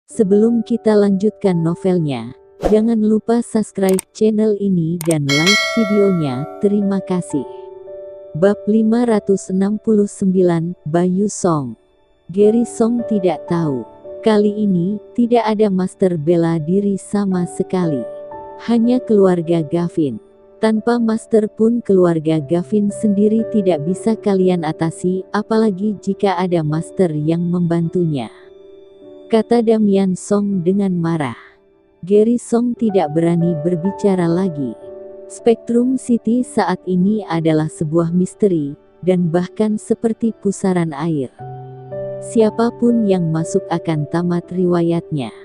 Sebelum kita lanjutkan novelnya, jangan lupa subscribe channel ini dan like videonya. Terima kasih. Bab 569, Bayu Song. Gary Song tidak tahu. Kali ini, tidak ada master bela diri sama sekali. Hanya keluarga Gavin. Tanpa master pun keluarga Gavin sendiri tidak bisa kalian atasi, apalagi jika ada master yang membantunya, kata Damian Song dengan marah. Gary Song tidak berani berbicara lagi. Spectrum City saat ini adalah sebuah misteri, dan bahkan seperti pusaran air. Siapapun yang masuk akan tamat riwayatnya.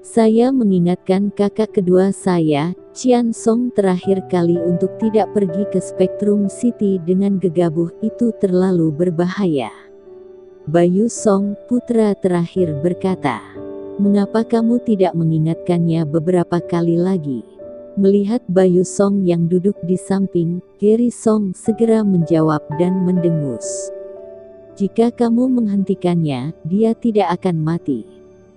Saya mengingatkan kakak kedua saya, Chian Song, terakhir kali untuk tidak pergi ke Spectrum City dengan gegabah, itu terlalu berbahaya. Bayu Song, putra terakhir, berkata. Mengapa kamu tidak mengingatkannya beberapa kali lagi? Melihat Bayu Song yang duduk di samping, Gary Song segera menjawab dan mendengus. Jika kamu menghentikannya, dia tidak akan mati.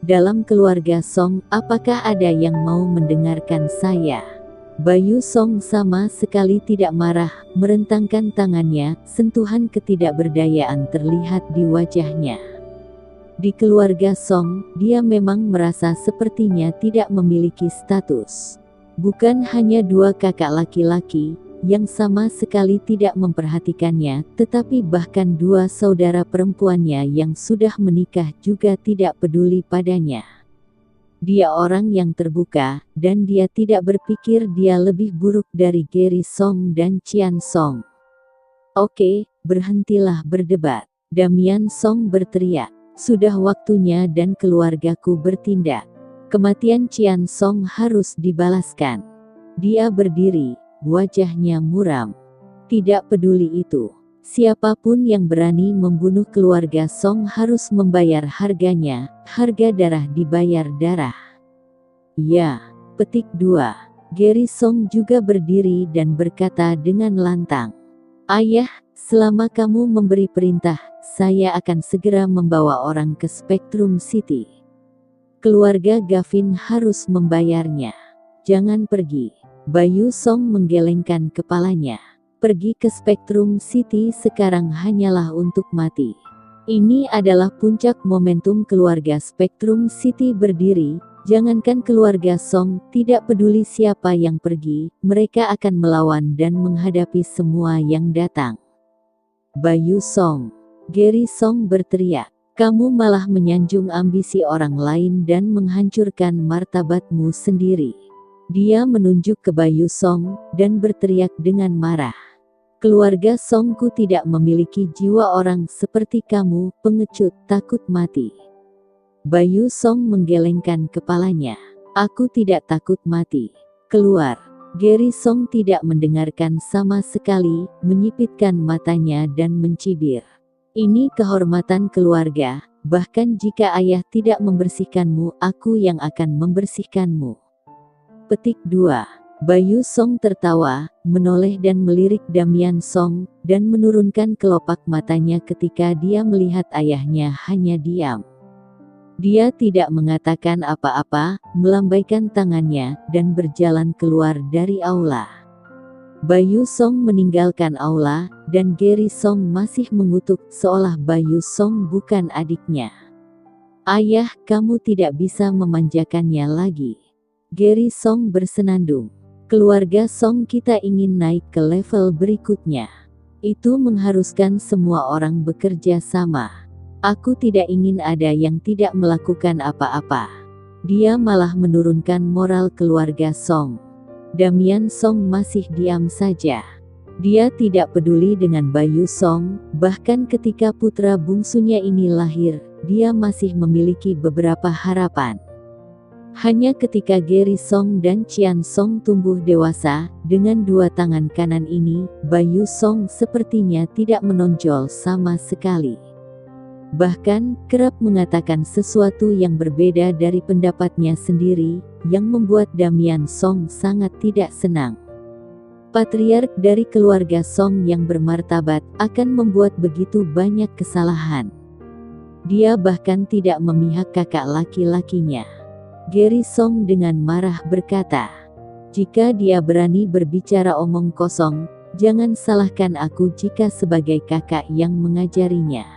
Dalam keluarga Song, apakah ada yang mau mendengarkan saya? Bayu Song sama sekali tidak marah, merentangkan tangannya, sentuhan ketidakberdayaan terlihat di wajahnya. Di keluarga Song, dia memang merasa sepertinya tidak memiliki status. Bukan hanya dua kakak laki-laki, yang sama sekali tidak memperhatikannya, tetapi bahkan dua saudara perempuannya yang sudah menikah juga tidak peduli padanya. Dia orang yang terbuka, dan dia tidak berpikir dia lebih buruk dari Gary Song dan Chian Song. Oke, berhentilah berdebat. Damian Song berteriak. Sudah waktunya dan keluargaku bertindak. Kematian Chian Song harus dibalaskan. Dia berdiri, wajahnya muram. Tidak peduli itu. Siapapun yang berani membunuh keluarga Song harus membayar harganya. Harga darah dibayar darah. Ya, petik 2. Gary Song juga berdiri dan berkata dengan lantang. Ayah, selama kamu memberi perintah, saya akan segera membawa orang ke Spectrum City. Keluarga Gavin harus membayarnya. Jangan pergi. Bayu Song menggelengkan kepalanya. Pergi ke Spectrum City sekarang hanyalah untuk mati. Ini adalah puncak momentum keluarga Spectrum City berdiri. Jangankan keluarga Song, tidak peduli siapa yang pergi, mereka akan melawan dan menghadapi semua yang datang. Bayu Song. Gary Song berteriak. Kamu malah menyanjung ambisi orang lain dan menghancurkan martabatmu sendiri. Dia menunjuk ke Bayu Song, dan berteriak dengan marah. Keluarga Songku tidak memiliki jiwa orang seperti kamu, pengecut, takut mati. Bayu Song menggelengkan kepalanya. Aku tidak takut mati. Keluar. Gary Song tidak mendengarkan sama sekali, menyipitkan matanya dan mencibir. Ini kehormatan keluarga, bahkan jika ayah tidak membersihkanmu, aku yang akan membersihkanmu. Petik 2. Bayu Song tertawa, menoleh dan melirik Damian Song, dan menurunkan kelopak matanya ketika dia melihat ayahnya hanya diam. Dia tidak mengatakan apa-apa, melambaikan tangannya, dan berjalan keluar dari aula. Bayu Song meninggalkan aula, dan Gary Song masih mengutuk seolah Bayu Song bukan adiknya. Ayah, kamu tidak bisa memanjakannya lagi. Gary Song bersenandung. Keluarga Song kita ingin naik ke level berikutnya. Itu mengharuskan semua orang bekerja sama. Aku tidak ingin ada yang tidak melakukan apa-apa. Dia malah menurunkan moral keluarga Song. Damian Song masih diam saja. Dia tidak peduli dengan Bayu Song, bahkan ketika putra bungsunya ini lahir, dia masih memiliki beberapa harapan. Hanya ketika Gary Song dan Chian Song tumbuh dewasa, dengan dua tangan kanan ini, Bayu Song sepertinya tidak menonjol sama sekali. Bahkan, kerap mengatakan sesuatu yang berbeda dari pendapatnya sendiri, yang membuat Damian Song sangat tidak senang. Patriark dari keluarga Song yang bermartabat, akan membuat begitu banyak kesalahan. Dia bahkan tidak memihak kakak laki-lakinya. Gary Song dengan marah berkata, "Jika dia berani berbicara omong kosong, jangan salahkan aku jika sebagai kakak yang mengajarinya."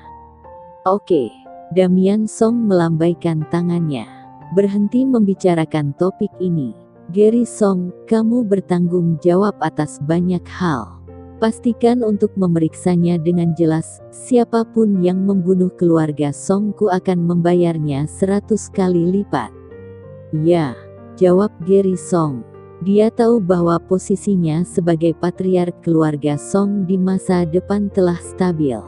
Oke, Damian Song melambaikan tangannya. "Berhenti membicarakan topik ini. Gary Song, kamu bertanggung jawab atas banyak hal. Pastikan untuk memeriksanya dengan jelas. Siapapun yang membunuh keluarga Song, ku akan membayarnya 100 kali lipat." "Ya," jawab Gary Song. Dia tahu bahwa posisinya sebagai patriark keluarga Song di masa depan telah stabil.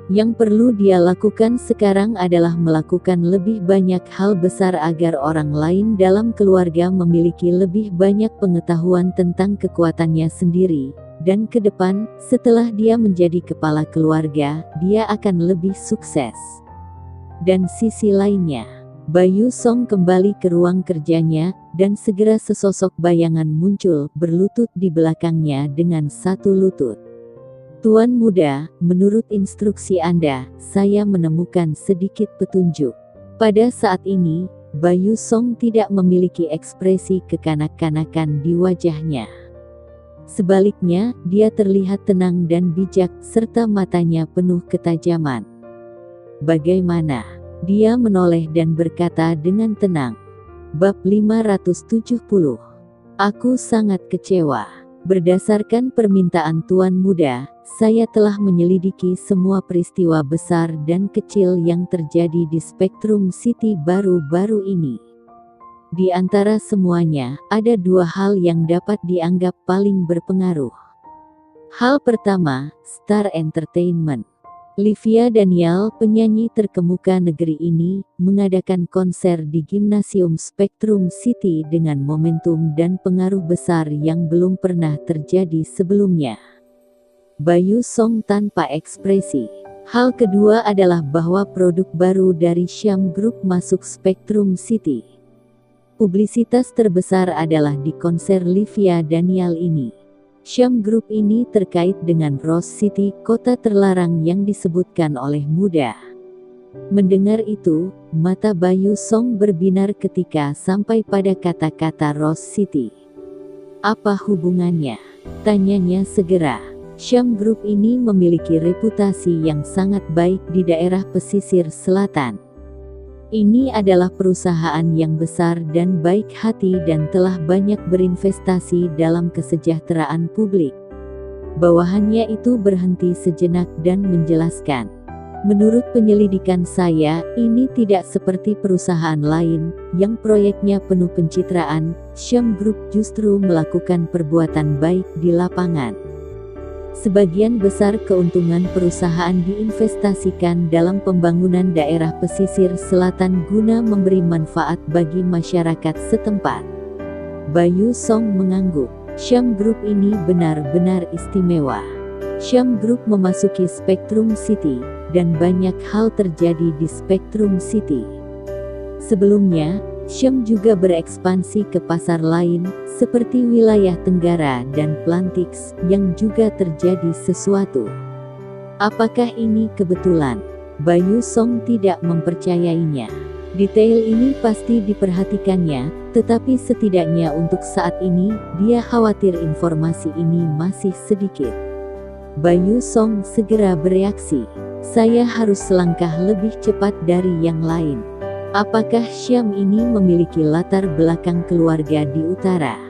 Yang perlu dia lakukan sekarang adalah melakukan lebih banyak hal besar agar orang lain dalam keluarga memiliki lebih banyak pengetahuan tentang kekuatannya sendiri. Dan ke depan, setelah dia menjadi kepala keluarga, dia akan lebih sukses. Dan sisi lainnya, Bayu Song kembali ke ruang kerjanya, dan segera sesosok bayangan muncul, berlutut di belakangnya dengan satu lutut. "Tuan muda, menurut instruksi Anda, saya menemukan sedikit petunjuk." Pada saat ini, Bayu Song tidak memiliki ekspresi kekanak-kanakan di wajahnya. Sebaliknya, dia terlihat tenang dan bijak, serta matanya penuh ketajaman. "Bagaimana?" Dia menoleh dan berkata dengan tenang. Bab 570. "Aku sangat kecewa. Berdasarkan permintaan Tuan Muda, saya telah menyelidiki semua peristiwa besar dan kecil yang terjadi di Spectrum City baru-baru ini. Di antara semuanya, ada dua hal yang dapat dianggap paling berpengaruh. Hal pertama, Star Entertainment. Livia Daniel, penyanyi terkemuka negeri ini, mengadakan konser di Gimnasium Spectrum City dengan momentum dan pengaruh besar yang belum pernah terjadi sebelumnya." Bayu Song tanpa ekspresi. Hal kedua adalah bahwa produk baru dari Siam Group masuk Spectrum City. Publisitas terbesar adalah di konser Livia Daniel ini. Siam Group ini terkait dengan Rose City, kota terlarang yang disebutkan oleh Muda. Mendengar itu, mata Bayu Song berbinar ketika sampai pada kata-kata Rose City. "Apa hubungannya?" tanyanya segera. Siam Group ini memiliki reputasi yang sangat baik di daerah pesisir selatan. Ini adalah perusahaan yang besar dan baik hati dan telah banyak berinvestasi dalam kesejahteraan publik. Bawahannya itu berhenti sejenak dan menjelaskan, "Menurut penyelidikan saya, ini tidak seperti perusahaan lain, yang proyeknya penuh pencitraan. Siam Group justru melakukan perbuatan baik di lapangan. Sebagian besar keuntungan perusahaan diinvestasikan dalam pembangunan daerah pesisir selatan guna memberi manfaat bagi masyarakat setempat." Bayu Song mengangguk. Siam Group ini benar-benar istimewa. Siam Group memasuki Spectrum City, dan banyak hal terjadi di Spectrum City. Sebelumnya, Siam juga berekspansi ke pasar lain, seperti wilayah Tenggara dan Plantix, yang juga terjadi sesuatu. Apakah ini kebetulan? Bayu Song tidak mempercayainya. Detail ini pasti diperhatikannya, tetapi setidaknya untuk saat ini, dia khawatir informasi ini masih sedikit. Bayu Song segera bereaksi. "Saya harus selangkah lebih cepat dari yang lain. Apakah Siam ini memiliki latar belakang keluarga di utara?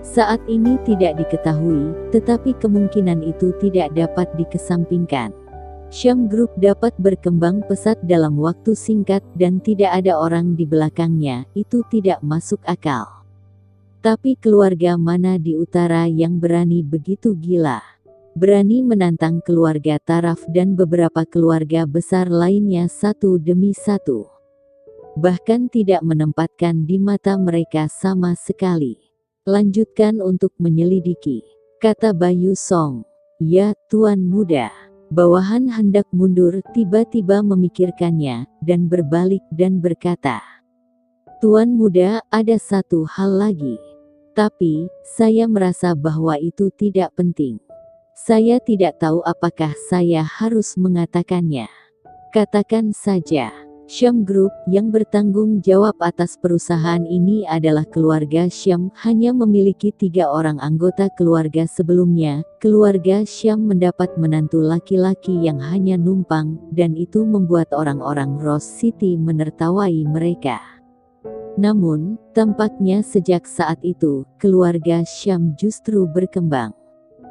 Saat ini tidak diketahui, tetapi kemungkinan itu tidak dapat dikesampingkan. Siam Group dapat berkembang pesat dalam waktu singkat dan tidak ada orang di belakangnya, itu tidak masuk akal. Tapi keluarga mana di utara yang berani begitu gila? Berani menantang keluarga Taraf dan beberapa keluarga besar lainnya satu demi satu. Bahkan tidak menempatkan di mata mereka sama sekali. Lanjutkan untuk menyelidiki," kata Bayu Song. "Ya, Tuan Muda." Bawahan hendak mundur, tiba-tiba memikirkannya, dan berbalik dan berkata, "Tuan Muda, ada satu hal lagi. Tapi, saya merasa bahwa itu tidak penting. Saya tidak tahu apakah saya harus mengatakannya." Katakan saja, Syam Group yang bertanggung jawab atas perusahaan ini adalah keluarga Syam, hanya memiliki 3 orang anggota keluarga sebelumnya. Keluarga Syam mendapat menantu laki-laki yang hanya numpang, dan itu membuat orang-orang Rose City menertawai mereka. Namun, tampaknya sejak saat itu, keluarga Syam justru berkembang.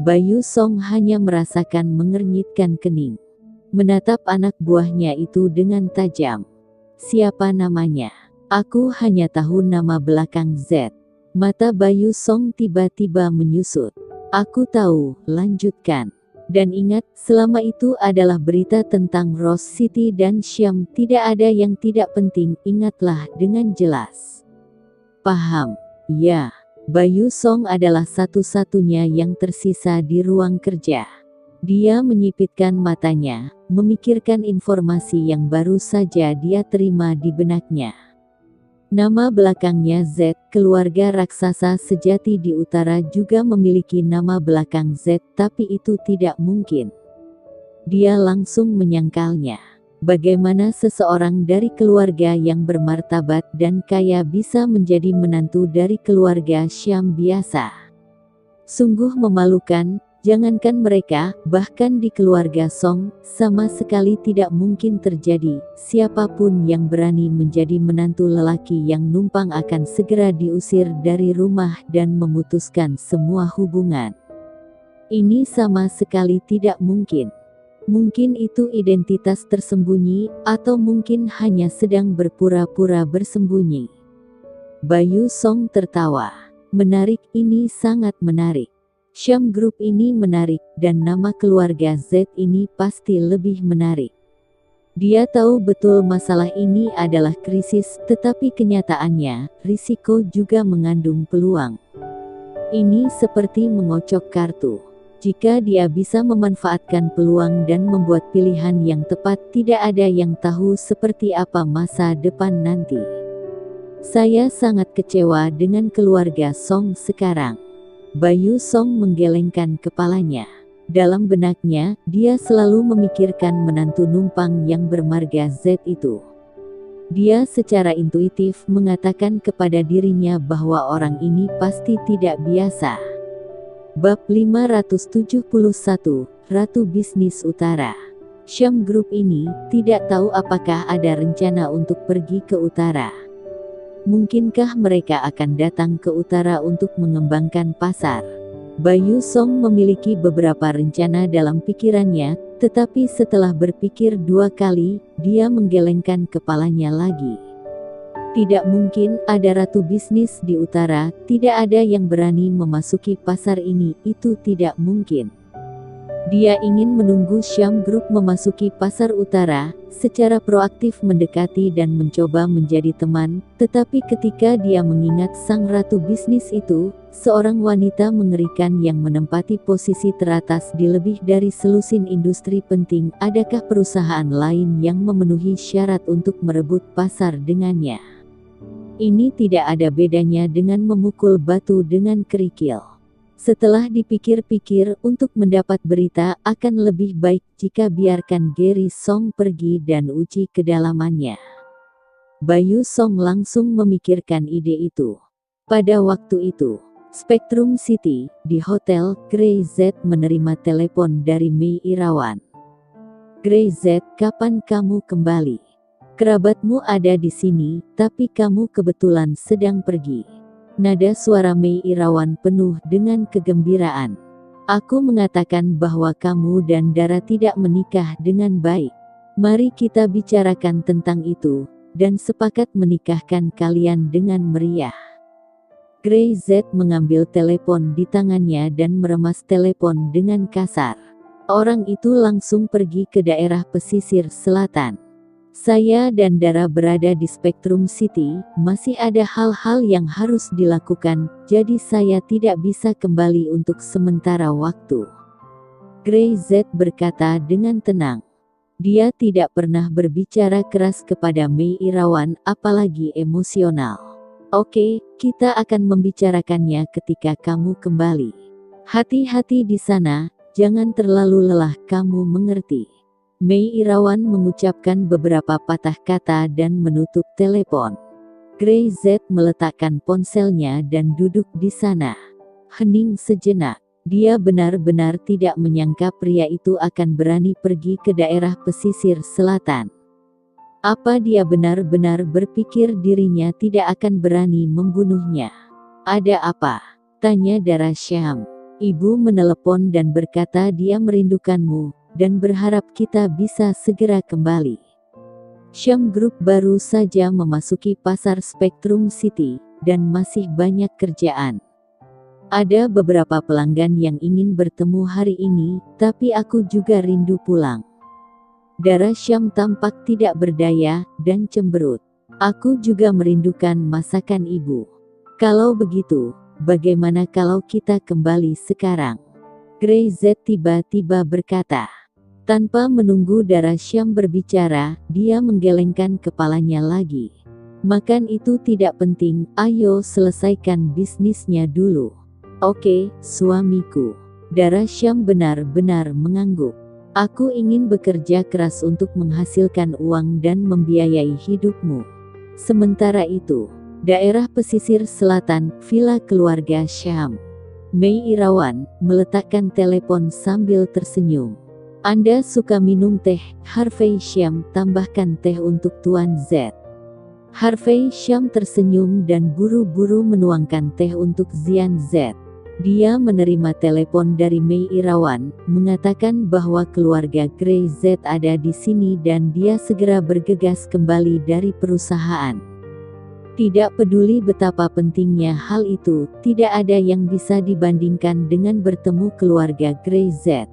Bayu Song hanya merasakan mengernyitkan kening. Menatap anak buahnya itu dengan tajam. Siapa namanya? Aku hanya tahu nama belakang Z. Mata Bayu Song tiba-tiba menyusut. Aku tahu, lanjutkan. Dan ingat, selama itu adalah berita tentang Rose City dan Syam, tidak ada yang tidak penting, ingatlah dengan jelas. Paham? Ya. Bayu Song adalah satu-satunya yang tersisa di ruang kerja. Dia menyipitkan matanya, memikirkan informasi yang baru saja dia terima di benaknya. Nama belakangnya Z, keluarga raksasa sejati di utara juga memiliki nama belakang Z, tapi itu tidak mungkin. Dia langsung menyangkalnya. Bagaimana seseorang dari keluarga yang bermartabat dan kaya bisa menjadi menantu dari keluarga Syam biasa? Sungguh memalukan. Jangankan mereka, bahkan di keluarga Song, sama sekali tidak mungkin terjadi. Siapapun yang berani menjadi menantu lelaki yang numpang akan segera diusir dari rumah dan memutuskan semua hubungan. Ini sama sekali tidak mungkin. Mungkin itu identitas tersembunyi, atau mungkin hanya sedang berpura-pura bersembunyi. Bayu Song tertawa. Menarik, ini sangat menarik. Syam Group ini menarik, dan nama keluarga Z ini pasti lebih menarik. Dia tahu betul masalah ini adalah krisis, tetapi kenyataannya, risiko juga mengandung peluang. Ini seperti mengocok kartu. Jika dia bisa memanfaatkan peluang dan membuat pilihan yang tepat, tidak ada yang tahu seperti apa masa depan nanti. Saya sangat kecewa dengan keluarga Song sekarang. Bayu Song menggelengkan kepalanya. Dalam benaknya, dia selalu memikirkan menantu numpang yang bermarga Z itu. Dia secara intuitif mengatakan kepada dirinya bahwa orang ini pasti tidak biasa. Bab 571, Ratu Bisnis Utara. Syam Group ini tidak tahu apakah ada rencana untuk pergi ke utara. Mungkinkah mereka akan datang ke utara untuk mengembangkan pasar? Bayu Song memiliki beberapa rencana dalam pikirannya, tetapi setelah berpikir 2 kali, dia menggelengkan kepalanya lagi. Tidak mungkin ada ratu bisnis di utara, tidak ada yang berani memasuki pasar ini, itu tidak mungkin. Dia ingin menunggu Syam Group memasuki pasar utara, secara proaktif mendekati dan mencoba menjadi teman, tetapi ketika dia mengingat sang ratu bisnis itu, seorang wanita mengerikan yang menempati posisi teratas di lebih dari selusin industri penting, adakah perusahaan lain yang memenuhi syarat untuk merebut pasar dengannya? Ini tidak ada bedanya dengan memukul batu dengan kerikil. Setelah dipikir-pikir, untuk mendapat berita, akan lebih baik jika biarkan Gary Song pergi dan uji kedalamannya. Bayu Song langsung memikirkan ide itu. Pada waktu itu, Spectrum City, di Hotel Grey Z menerima telepon dari Mei Irawan. Grey Z, kapan kamu kembali? Kerabatmu ada di sini, tapi kamu kebetulan sedang pergi. Nada suara Mei Irawan penuh dengan kegembiraan. Aku mengatakan bahwa kamu dan Dara tidak menikah dengan baik. Mari kita bicarakan tentang itu, dan sepakat menikahkan kalian dengan meriah. Grey Z mengambil telepon di tangannya dan meremas telepon dengan kasar. Orang itu langsung pergi ke daerah pesisir selatan. Saya dan Dara berada di Spectrum City, masih ada hal-hal yang harus dilakukan, jadi saya tidak bisa kembali untuk sementara waktu. Grey Z berkata dengan tenang. Dia tidak pernah berbicara keras kepada Mei Irawan, apalagi emosional. Oke, kita akan membicarakannya ketika kamu kembali. Hati-hati di sana, jangan terlalu lelah, kamu mengerti. Mei Irawan mengucapkan beberapa patah kata dan menutup telepon. Gray Z meletakkan ponselnya dan duduk di sana. Hening sejenak. Dia benar-benar tidak menyangka pria itu akan berani pergi ke daerah pesisir selatan. Apa dia benar-benar berpikir dirinya tidak akan berani membunuhnya? Ada apa? Tanya Dara Syam. Ibu menelepon dan berkata dia merindukanmu, dan berharap kita bisa segera kembali. Syam Group baru saja memasuki pasar Spectrum City, dan masih banyak kerjaan. Ada beberapa pelanggan yang ingin bertemu hari ini, tapi aku juga rindu pulang. Dara Syam tampak tidak berdaya, dan cemberut. Aku juga merindukan masakan ibu. Kalau begitu, bagaimana kalau kita kembali sekarang? Gray Z tiba-tiba berkata. Tanpa menunggu Dara Syam berbicara, dia menggelengkan kepalanya lagi. Makan itu tidak penting, ayo selesaikan bisnisnya dulu. Oke, suamiku. Dara Syam benar-benar mengangguk. Aku ingin bekerja keras untuk menghasilkan uang dan membiayai hidupmu. Sementara itu, daerah pesisir selatan, villa keluarga Syam. Mei Irawan meletakkan telepon sambil tersenyum. Anda suka minum teh, Harvey Syam, tambahkan teh untuk Tuan Z. Harvey Syam tersenyum dan buru-buru menuangkan teh untuk Zian Z. Dia menerima telepon dari Mei Irawan, mengatakan bahwa keluarga Gray Z ada di sini dan dia segera bergegas kembali dari perusahaan. Tidak peduli betapa pentingnya hal itu, tidak ada yang bisa dibandingkan dengan bertemu keluarga Gray Z.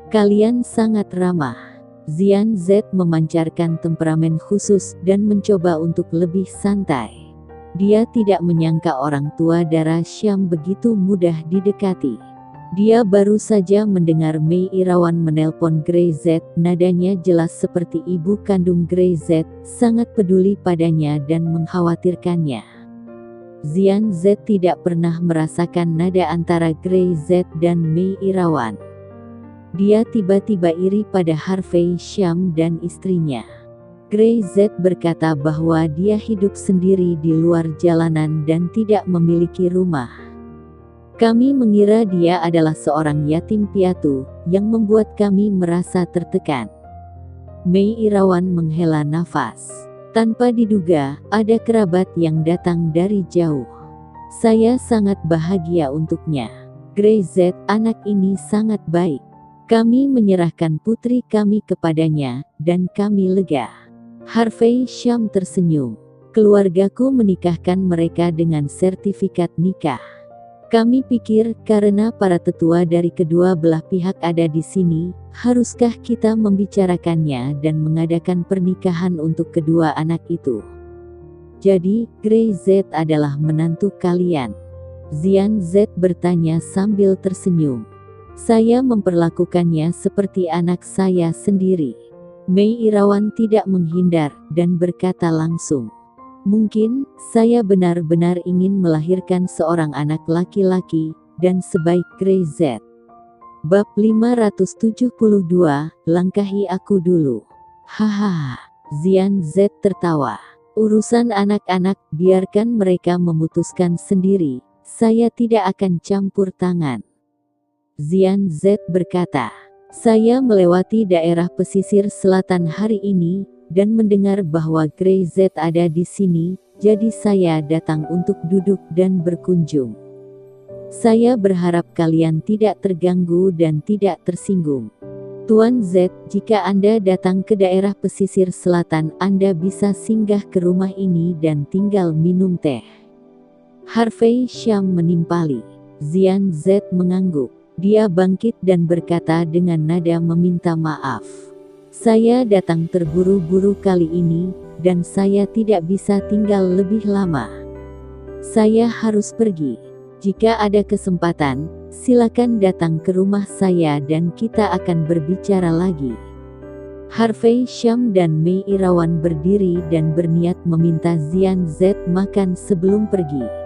Kalian sangat ramah. Zian Z memancarkan temperamen khusus dan mencoba untuk lebih santai. Dia tidak menyangka orang tua Dara Syam begitu mudah didekati. Dia baru saja mendengar Mei Irawan menelpon Gray Z, nadanya jelas seperti ibu kandung Gray Z, sangat peduli padanya dan mengkhawatirkannya. Zian Z tidak pernah merasakan nada antara Gray Z dan Mei Irawan. Dia tiba-tiba iri pada Harvey Syam dan istrinya. Gray Z berkata bahwa dia hidup sendiri di luar jalanan dan tidak memiliki rumah. Kami mengira dia adalah seorang yatim piatu, yang membuat kami merasa tertekan. Mei Irawan menghela nafas. Tanpa diduga, ada kerabat yang datang dari jauh. Saya sangat bahagia untuknya. Gray Z, anak ini sangat baik. Kami menyerahkan putri kami kepadanya, dan kami lega. Harvey Syam tersenyum. Keluargaku menikahkan mereka dengan sertifikat nikah. Kami pikir, karena para tetua dari kedua belah pihak ada di sini, haruskah kita membicarakannya dan mengadakan pernikahan untuk kedua anak itu? Jadi, Gray Z adalah menantu kalian? Zian Z bertanya sambil tersenyum. Saya memperlakukannya seperti anak saya sendiri. Mei Irawan tidak menghindar, dan berkata langsung. Mungkin, saya benar-benar ingin melahirkan seorang anak laki-laki, dan sebaik Gray Z. Bab 572, langkahi aku dulu. Hahaha, Zian Z tertawa. Urusan anak-anak, biarkan mereka memutuskan sendiri, saya tidak akan campur tangan. Zian Z berkata, saya melewati daerah pesisir selatan hari ini, dan mendengar bahwa Gray Z ada di sini, jadi saya datang untuk duduk dan berkunjung. Saya berharap kalian tidak terganggu dan tidak tersinggung. Tuan Z, jika Anda datang ke daerah pesisir selatan, Anda bisa singgah ke rumah ini dan tinggal minum teh. Harvey Syam menimpali. Zian Z mengangguk. Dia bangkit dan berkata dengan nada meminta maaf. Saya datang terburu-buru kali ini, dan saya tidak bisa tinggal lebih lama. Saya harus pergi. Jika ada kesempatan, silakan datang ke rumah saya dan kita akan berbicara lagi. Harvey Syam dan Mei Irawan berdiri dan berniat meminta Zian Z makan sebelum pergi.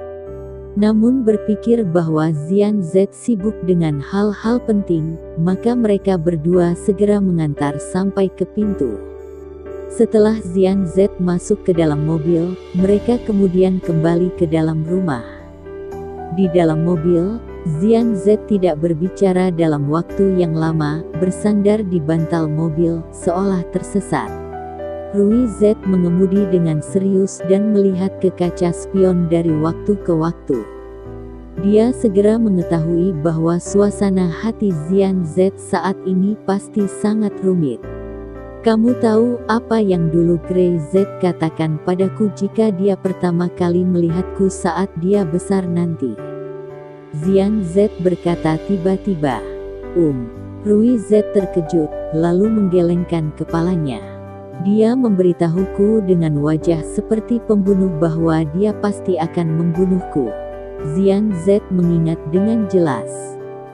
Namun berpikir bahwa Xian Z sibuk dengan hal-hal penting, maka mereka berdua segera mengantar sampai ke pintu. Setelah Xian Z masuk ke dalam mobil, mereka kemudian kembali ke dalam rumah. Di dalam mobil, Xian Z tidak berbicara dalam waktu yang lama, bersandar di bantal mobil, seolah tersesat. Rui Z mengemudi dengan serius dan melihat ke kaca spion dari waktu ke waktu. Dia segera mengetahui bahwa suasana hati Xian Z saat ini pasti sangat rumit. Kamu tahu apa yang dulu Grey Z katakan padaku jika dia pertama kali melihatku saat dia besar nanti? Xian Z berkata tiba-tiba. Rui Z terkejut, lalu menggelengkan kepalanya. Dia memberitahuku dengan wajah seperti pembunuh bahwa dia pasti akan membunuhku. Xian Z mengingat dengan jelas.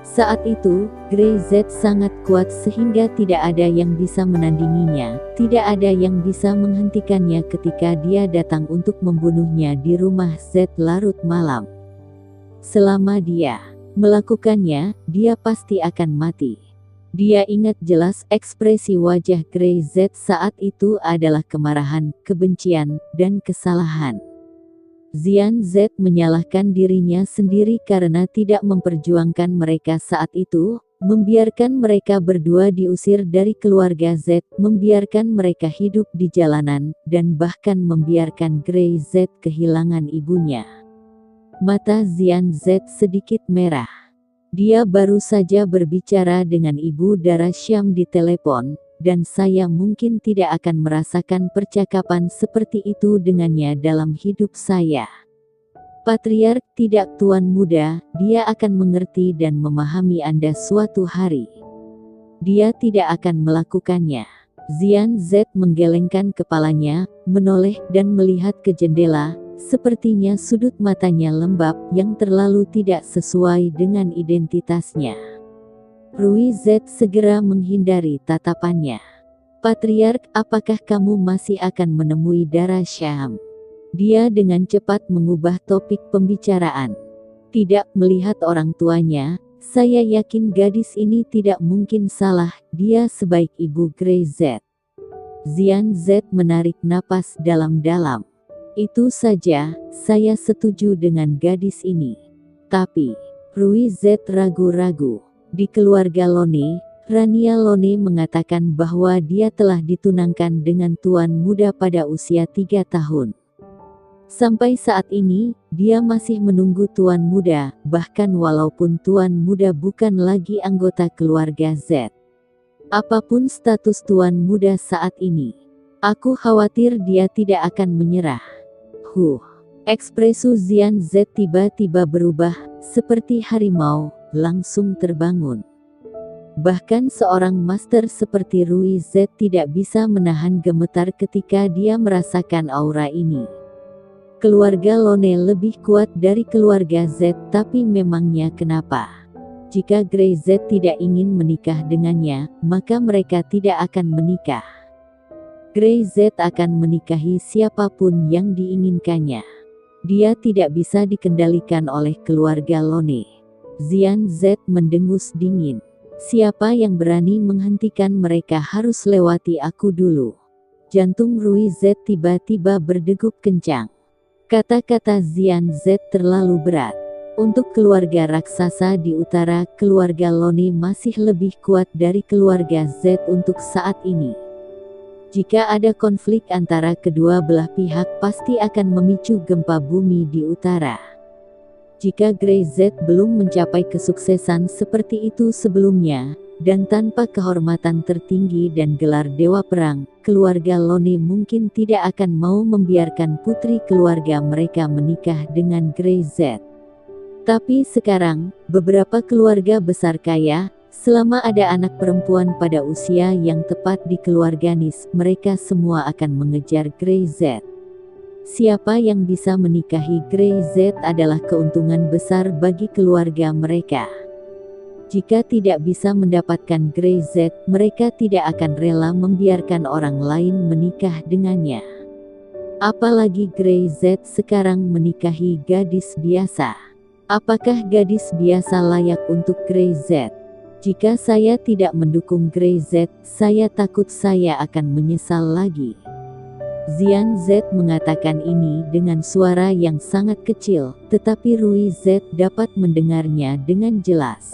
Saat itu, Grey Z sangat kuat sehingga tidak ada yang bisa menandinginya, tidak ada yang bisa menghentikannya ketika dia datang untuk membunuhnya di rumah Z larut malam. Selama dia melakukannya, dia pasti akan mati. Dia ingat jelas ekspresi wajah Grey Z saat itu adalah kemarahan, kebencian, dan kesalahan. Xian Z menyalahkan dirinya sendiri karena tidak memperjuangkan mereka saat itu, membiarkan mereka berdua diusir dari keluarga Z, membiarkan mereka hidup di jalanan, dan bahkan membiarkan Grey Z kehilangan ibunya. Mata Xian Z sedikit merah. Dia baru saja berbicara dengan Ibu Dara Syam di telepon, dan saya mungkin tidak akan merasakan percakapan seperti itu dengannya dalam hidup saya. Patriark tidak tuan muda, dia akan mengerti dan memahami Anda suatu hari. Dia tidak akan melakukannya. Xian Z menggelengkan kepalanya, menoleh dan melihat ke jendela. Sepertinya sudut matanya lembab, yang terlalu tidak sesuai dengan identitasnya. Rui Z segera menghindari tatapannya. Patriark, apakah kamu masih akan menemui Dara Syam? Dia dengan cepat mengubah topik pembicaraan. Tidak melihat orang tuanya, saya yakin gadis ini tidak mungkin salah, dia sebaik ibu Grey Z. Xian Z menarik napas dalam-dalam. Itu saja, saya setuju dengan gadis ini. Tapi, Rui Z ragu-ragu. Di keluarga Lone, Rania Lone mengatakan bahwa dia telah ditunangkan dengan tuan muda pada usia 3 tahun. Sampai saat ini, dia masih menunggu tuan muda, bahkan walaupun tuan muda bukan lagi anggota keluarga Z. Apapun status tuan muda saat ini, aku khawatir dia tidak akan menyerah. Ekspresi Xian Z tiba-tiba berubah, seperti harimau, langsung terbangun. Bahkan seorang master seperti Rui Z tidak bisa menahan gemetar ketika dia merasakan aura ini. Keluarga Lone lebih kuat dari keluarga Z, tapi memangnya kenapa? Jika Grey Z tidak ingin menikah dengannya, maka mereka tidak akan menikah. Grey Z akan menikahi siapapun yang diinginkannya. Dia tidak bisa dikendalikan oleh keluarga Lone. Xian Z mendengus dingin. Siapa yang berani menghentikan mereka harus lewati aku dulu. Jantung Rui Z tiba-tiba berdegup kencang. Kata-kata Xian Z terlalu berat. Untuk keluarga raksasa di utara, keluarga Lone masih lebih kuat dari keluarga Z untuk saat ini. Jika ada konflik antara kedua belah pihak pasti akan memicu gempa bumi di utara. Jika Grey Z belum mencapai kesuksesan seperti itu sebelumnya, dan tanpa kehormatan tertinggi dan gelar dewa perang, keluarga Lone mungkin tidak akan mau membiarkan putri keluarga mereka menikah dengan Grey Z. Tapi sekarang, beberapa keluarga besar kaya, selama ada anak perempuan pada usia yang tepat di keluarga Nis, mereka semua akan mengejar Grey Z. Siapa yang bisa menikahi Grey Z adalah keuntungan besar bagi keluarga mereka. Jika tidak bisa mendapatkan Grey Z, mereka tidak akan rela membiarkan orang lain menikah dengannya. Apalagi Grey Z sekarang menikahi gadis biasa. Apakah gadis biasa layak untuk Grey Z? Jika saya tidak mendukung Grey Z, saya takut saya akan menyesal lagi. Xian Z mengatakan ini dengan suara yang sangat kecil, tetapi Rui Z dapat mendengarnya dengan jelas.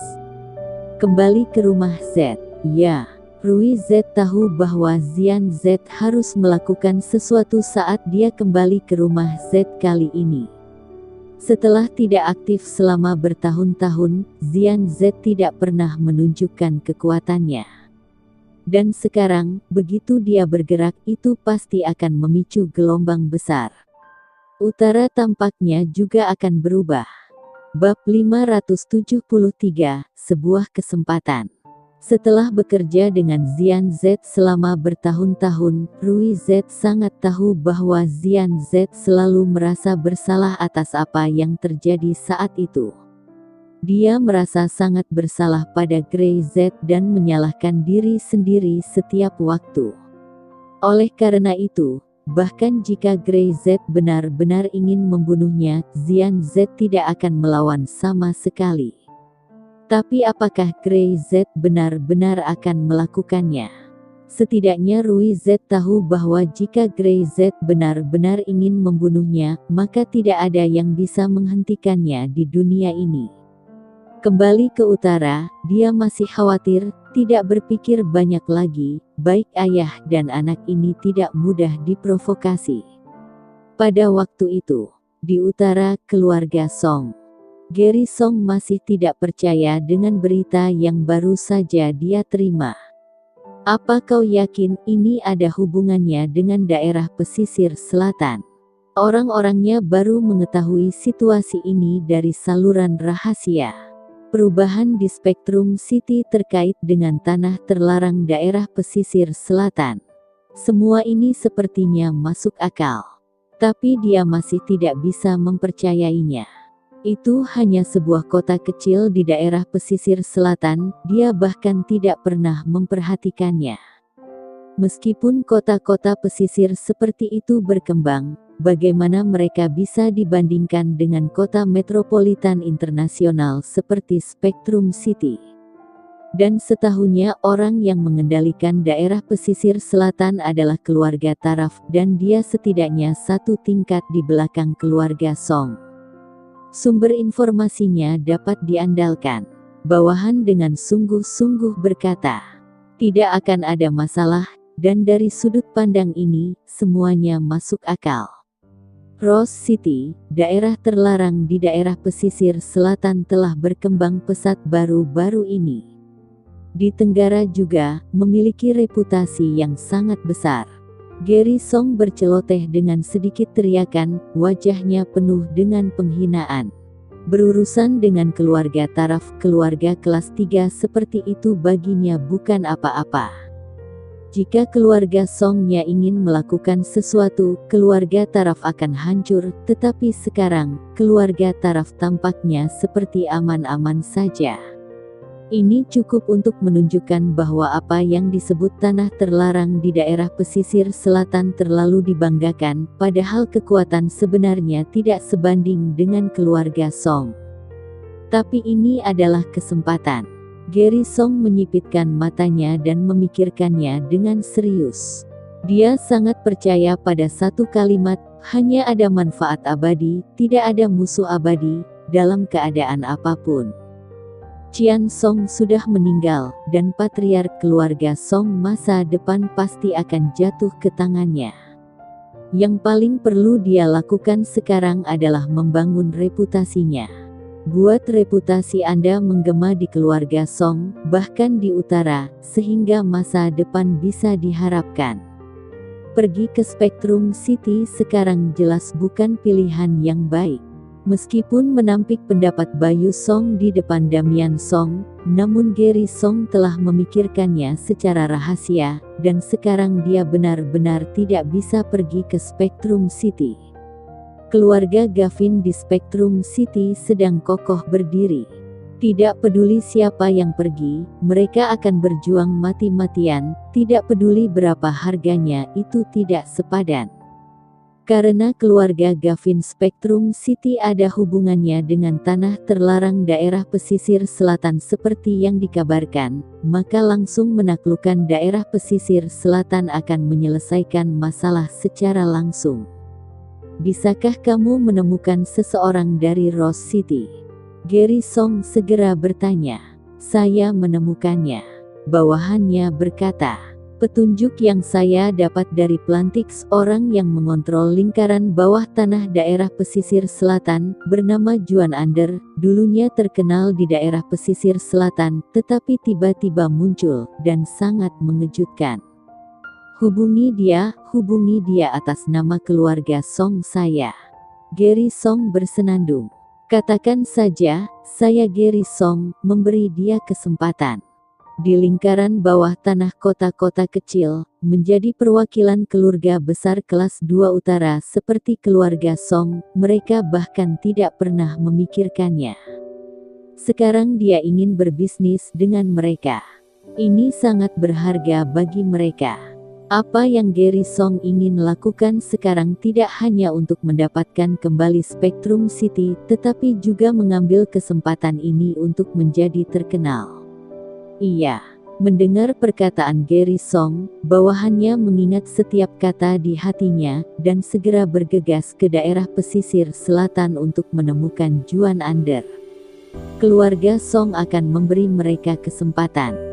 Kembali ke rumah Z. Ya, Rui Z tahu bahwa Xian Z harus melakukan sesuatu saat dia kembali ke rumah Z kali ini. Setelah tidak aktif selama bertahun-tahun, Xian Z tidak pernah menunjukkan kekuatannya. Dan sekarang, begitu dia bergerak, itu pasti akan memicu gelombang besar. Utara tampaknya juga akan berubah. Bab 573, sebuah kesempatan. Setelah bekerja dengan Xian Z selama bertahun-tahun, Rui Z sangat tahu bahwa Xian Z selalu merasa bersalah atas apa yang terjadi saat itu. Dia merasa sangat bersalah pada Grey Z dan menyalahkan diri sendiri setiap waktu. Oleh karena itu, bahkan jika Grey Z benar-benar ingin membunuhnya, Xian Z tidak akan melawan sama sekali. Tapi apakah Grey Z benar-benar akan melakukannya? Setidaknya Rui Z tahu bahwa jika Grey Z benar-benar ingin membunuhnya, maka tidak ada yang bisa menghentikannya di dunia ini. Kembali ke utara, dia masih khawatir, tidak berpikir banyak lagi, baik ayah dan anak ini tidak mudah diprovokasi. Pada waktu itu, di utara keluarga Song, Gary Song masih tidak percaya dengan berita yang baru saja dia terima. Apa kau yakin ini ada hubungannya dengan daerah pesisir selatan? Orang-orangnya baru mengetahui situasi ini dari saluran rahasia. Perubahan di Spectrum City terkait dengan tanah terlarang daerah pesisir selatan. Semua ini sepertinya masuk akal. Tapi dia masih tidak bisa mempercayainya. Itu hanya sebuah kota kecil di daerah pesisir selatan, dia bahkan tidak pernah memperhatikannya. Meskipun kota-kota pesisir seperti itu berkembang, bagaimana mereka bisa dibandingkan dengan kota metropolitan internasional seperti Spectrum City? Dan setahunya orang yang mengendalikan daerah pesisir selatan adalah keluarga Taraf, dan dia setidaknya satu tingkat di belakang keluarga Song. Sumber informasinya dapat diandalkan. Bawahan dengan sungguh-sungguh berkata, tidak akan ada masalah, dan dari sudut pandang ini, semuanya masuk akal. Rose City, daerah terlarang di daerah pesisir selatan telah berkembang pesat baru-baru ini. Di Tenggara juga, memiliki reputasi yang sangat besar. Gary Song berceloteh dengan sedikit teriakan, wajahnya penuh dengan penghinaan. Berurusan dengan keluarga Taraf, keluarga kelas 3 seperti itu baginya bukan apa-apa. Jika keluarga Songnya ingin melakukan sesuatu, keluarga Taraf akan hancur, tetapi sekarang, keluarga Taraf tampaknya seperti aman-aman saja. Ini cukup untuk menunjukkan bahwa apa yang disebut tanah terlarang di daerah pesisir selatan terlalu dibanggakan, padahal kekuatan sebenarnya tidak sebanding dengan keluarga Song. Tapi ini adalah kesempatan. Gary Song menyipitkan matanya dan memikirkannya dengan serius. Dia sangat percaya pada satu kalimat, hanya ada manfaat abadi, tidak ada musuh abadi, dalam keadaan apapun. Qian Song sudah meninggal, dan patriark keluarga Song masa depan pasti akan jatuh ke tangannya. Yang paling perlu dia lakukan sekarang adalah membangun reputasinya. Buat reputasi Anda menggema di keluarga Song, bahkan di utara, sehingga masa depan bisa diharapkan. Pergi ke Spectrum City sekarang jelas bukan pilihan yang baik. Meskipun menampik pendapat Bayu Song di depan Damian Song, namun Gary Song telah memikirkannya secara rahasia, dan sekarang dia benar-benar tidak bisa pergi ke Spectrum City. Keluarga Gavin di Spectrum City sedang kokoh berdiri. Tidak peduli siapa yang pergi, mereka akan berjuang mati-matian, tidak peduli berapa harganya, itu tidak sepadan. Karena keluarga Gavin Spectrum City ada hubungannya dengan tanah terlarang daerah pesisir selatan seperti yang dikabarkan, maka langsung menaklukkan daerah pesisir selatan akan menyelesaikan masalah secara langsung. Bisakah kamu menemukan seseorang dari Rose City? Gary Song segera bertanya. Saya menemukannya. Bawahannya berkata. Petunjuk yang saya dapat dari Plantix, orang yang mengontrol lingkaran bawah tanah daerah pesisir selatan, bernama Juan Ander, dulunya terkenal di daerah pesisir selatan, tetapi tiba-tiba muncul, dan sangat mengejutkan. Hubungi dia atas nama keluarga Song saya. Gary Song bersenandung. Katakan saja, saya Gary Song, memberi dia kesempatan. Di lingkaran bawah tanah kota-kota kecil, menjadi perwakilan keluarga besar kelas 2 utara seperti keluarga Song, mereka bahkan tidak pernah memikirkannya. Sekarang dia ingin berbisnis dengan mereka. Ini sangat berharga bagi mereka. Apa yang Gary Song ingin lakukan sekarang tidak hanya untuk mendapatkan kembali Spectrum City, tetapi juga mengambil kesempatan ini untuk menjadi terkenal. Iya, mendengar perkataan Gary Song, bawahannya mengingat setiap kata di hatinya, dan segera bergegas ke daerah pesisir selatan untuk menemukan Juan Ander. Keluarga Song akan memberi mereka kesempatan.